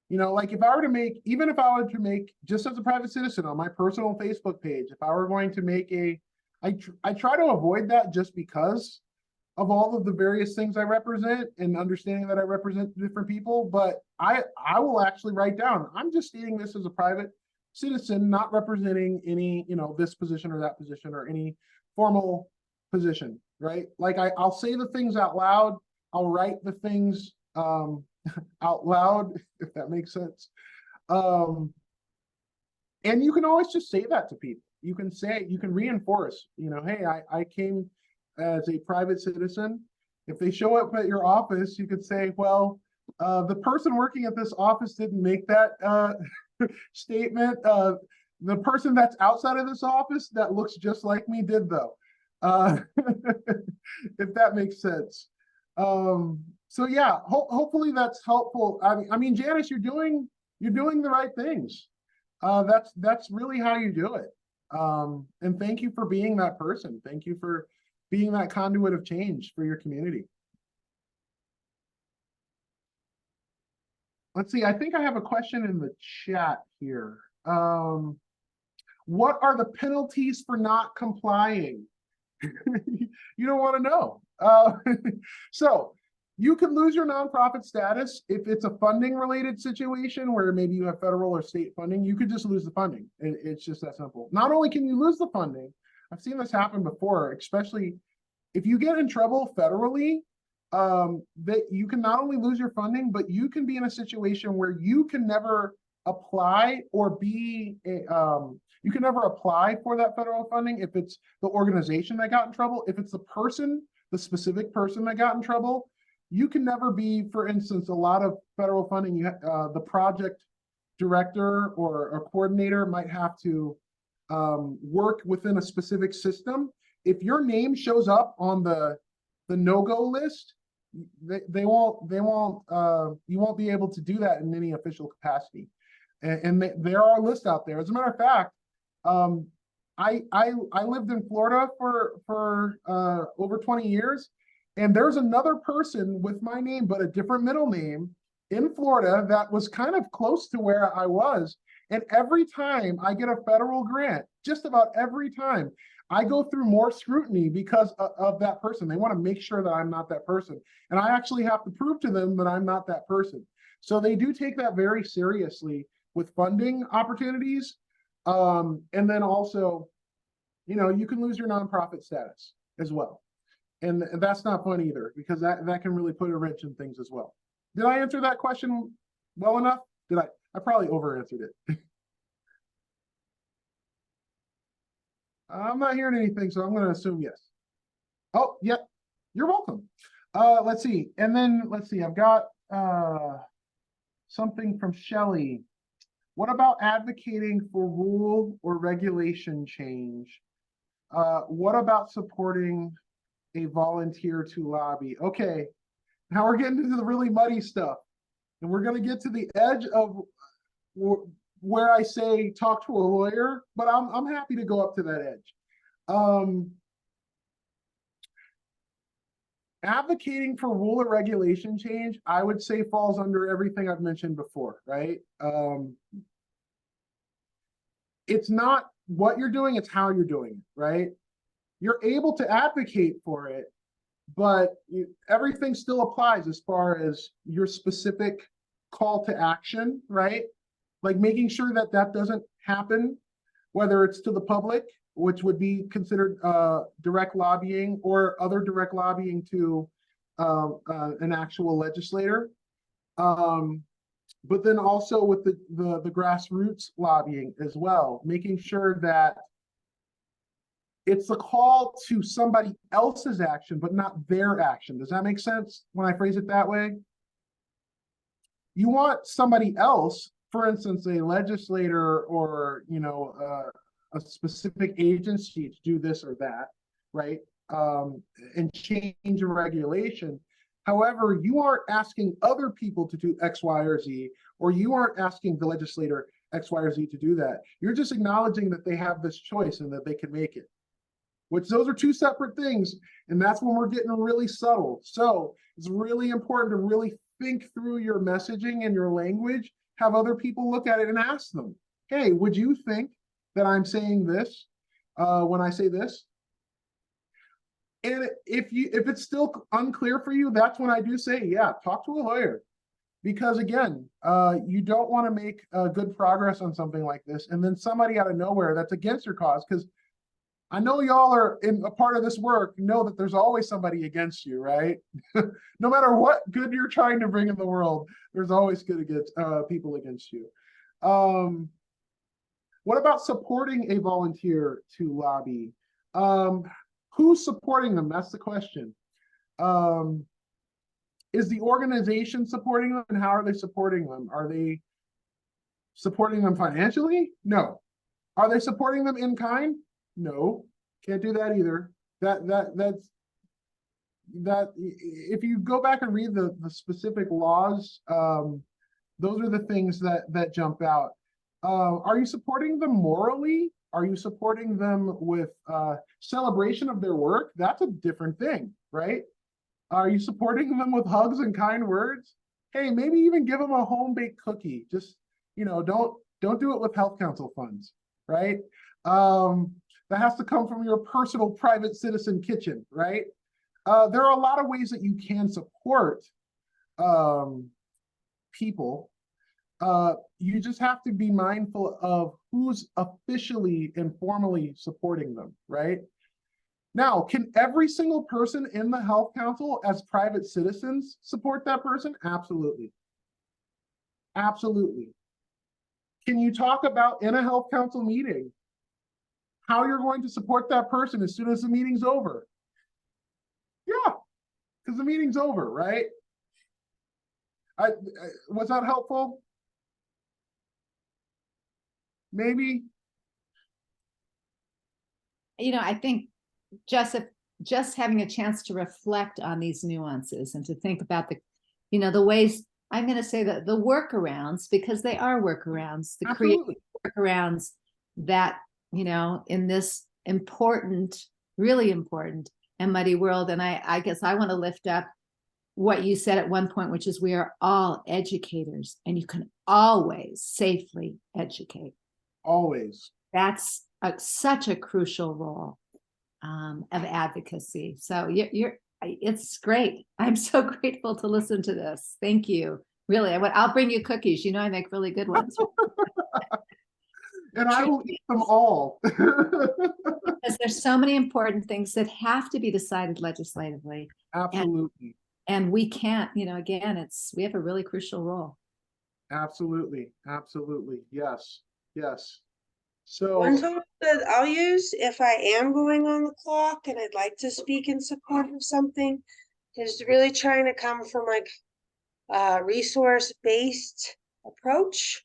like if I were to make, even if I were to make, just as a private citizen on my personal Facebook page, if I were going to make I try to avoid that just because of all of the various things I represent and understanding that I represent different people, but I will actually write down, I'm just stating this as a private citizen, not representing any, this position or that position or any formal position, right? Like I'll say the things out loud. I'll write the things out loud, if that makes sense. And you can always just say that to people. You can reinforce, hey, I came as a private citizen. If they show up at your office, you could say, well, the person working at this office didn't make that statement. The person that's outside of this office that looks just like me did, though. If that makes sense. So yeah, hopefully that's helpful. I mean, Janice, you're doing the right things. That's really how you do it. And thank you for being that person. Thank you for being that conduit of change for your community. Let's see, I think I have a question in the chat here. What are the penalties for not complying? You don't want to know. So you can lose your nonprofit status if it's a funding related situation where maybe you have federal or state funding. You could just lose the funding. It's just that simple. Not only can you lose the funding, I've seen this happen before, especially if you get in trouble federally, that you can not only lose your funding, but you can be in a situation where you can never apply or be you can never apply for that federal funding if it's the organization that got in trouble. If it's the specific person that got in trouble, you can never be, for instance, a lot of federal funding, the project director or a coordinator might have to work within a specific system. If your name shows up on the no-go list, you won't be able to do that in any official capacity. And there are lists out there. As a matter of fact, I lived in Florida for over 20 years, and there's another person with my name, but a different middle name in Florida that was kind of close to where I was. And every time I get a federal grant, just about every time, I go through more scrutiny because of that person. They want to make sure that I'm not that person. And I actually have to prove to them that I'm not that person. So they do take that very seriously with funding opportunities. And then also, you know, you can lose your nonprofit status as well. And that's not fun either, because that can really put a wrench in things as well. Did I answer that question well enough? Did I? I probably over answered it. I'm not hearing anything, so I'm going to assume yes. Oh, yep. You're welcome. Let's see. And then let's see. I've got something from Shelley. What about advocating for rule or regulation change? What about supporting a volunteer to lobby? Okay, now we're getting into the really muddy stuff, and we're going to get to the edge of where I say talk to a lawyer, but I'm happy to go up to that edge. Advocating for rule or regulation change, I would say falls under everything I've mentioned before, right? It's not what you're doing, it's how you're doing it, right? You're able to advocate for it, but everything still applies as far as your specific call to action, right? Like making sure that that doesn't happen, whether it's to the public, which would be considered direct lobbying, or other direct lobbying to an actual legislator. But then also with the grassroots lobbying as well, making sure that it's a call to somebody else's action, but not their action. Does that make sense when I phrase it that way? You want somebody else, for instance, a legislator or, you know, a specific agency to do this or that, right? And change a regulation. However, you aren't asking other people to do X, Y, or Z, or you aren't asking the legislator X, Y, or Z to do that. You're just acknowledging that they have this choice and that they can make it, which those are two separate things. And that's when we're getting really subtle. So it's really important to really think through your messaging and your language, have other people look at it and ask them, hey, would you think that I'm saying this when I say this? And if it's still unclear for you, that's when I do say, yeah, talk to a lawyer. Because again, you don't want to make good progress on something like this, and then somebody out of nowhere that's against your cause, because I know y'all are in a part of this work, know that there's always somebody against you, right? No matter what good you're trying to bring in the world, there's always good against people against you. What about supporting a volunteer to lobby? Who's supporting them? That's the question. Is the organization supporting them, and how are they supporting them? Are they supporting them financially? No. Are they supporting them in kind? No, can't do that either. That's if you go back and read the specific laws, those are the things that jump out. Are you supporting them morally? Are you supporting them with celebration of their work? That's a different thing, right? Are you supporting them with hugs and kind words? Hey, maybe even give them a home-baked cookie. Just, you know, don't do it with health council funds, right? That has to come from your personal private citizen kitchen, right? There are a lot of ways that you can support people. You just have to be mindful of who's officially and formally supporting them, right? Now, can every single person in the health council as private citizens support that person? Absolutely. Absolutely. Can you talk about in a health council meeting how you're going to support that person as soon as the meeting's over? Yeah, because the meeting's over, right? Was that helpful? Maybe. You know, I think just having a chance to reflect on these nuances and to think about the, you know, the ways, I'm going to say that the workarounds, because they are workarounds, the creative workarounds that, you know, in this important, really important and muddy world. And I guess I want to lift up what you said at one point, which is we are all educators and you can always safely educate. Always. That's such a crucial role of advocacy. So it's great. I'm so grateful to listen to this. Thank you. Really, I'll bring you cookies. You know, I make really good ones. And I will eat them all. Because there's so many important things that have to be decided legislatively. Absolutely. And we can't, again, we have a really crucial role. Absolutely. Absolutely. Yes. Yes. So, One tool that I'll use if I am going on the clock and I'd like to speak in support of something is really trying to come from like a resource-based approach.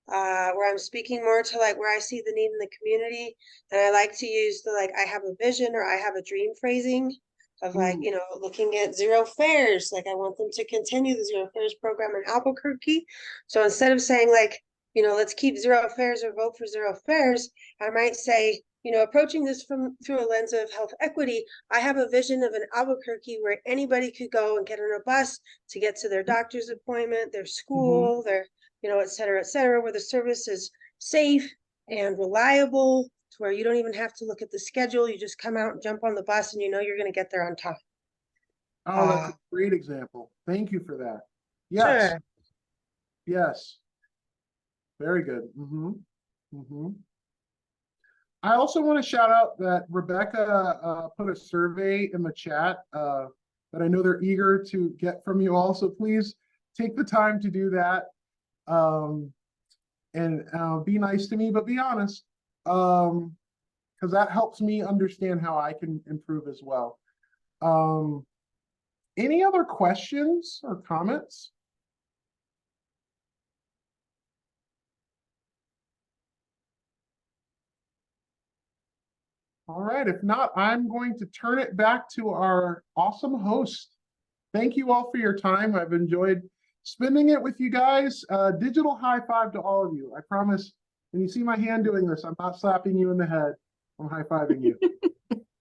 Where I'm speaking more to like where I see the need in the community. And I like to use the like I have a vision or I have a dream phrasing of like, looking at zero fares. Like I want them to continue the zero fares program in Albuquerque. So instead of saying like, let's keep zero fares or vote for zero fares, I might say, approaching this through a lens of health equity, I have a vision of an Albuquerque where anybody could go and get on a bus to get to their doctor's appointment, their school, their et cetera, where the service is safe and reliable to where you don't even have to look at the schedule. You just come out and jump on the bus and you're going to get there on time. oh, that's a great example. Thank you for that. Yes. Sure. Yes. Very good. I also want to shout out that Rebecca put a survey in the chat that I know they're eager to get from you all. So please take the time to do that. And be nice to me, but be honest, because that helps me understand how I can improve as well. Any other questions or comments? All right, if not, I'm going to turn it back to our awesome host. Thank you all for your time. I've enjoyed spending it with you guys. Digital high five to all of you. I promise when you see my hand doing this, I'm not slapping you in the head. I'm high fiving you.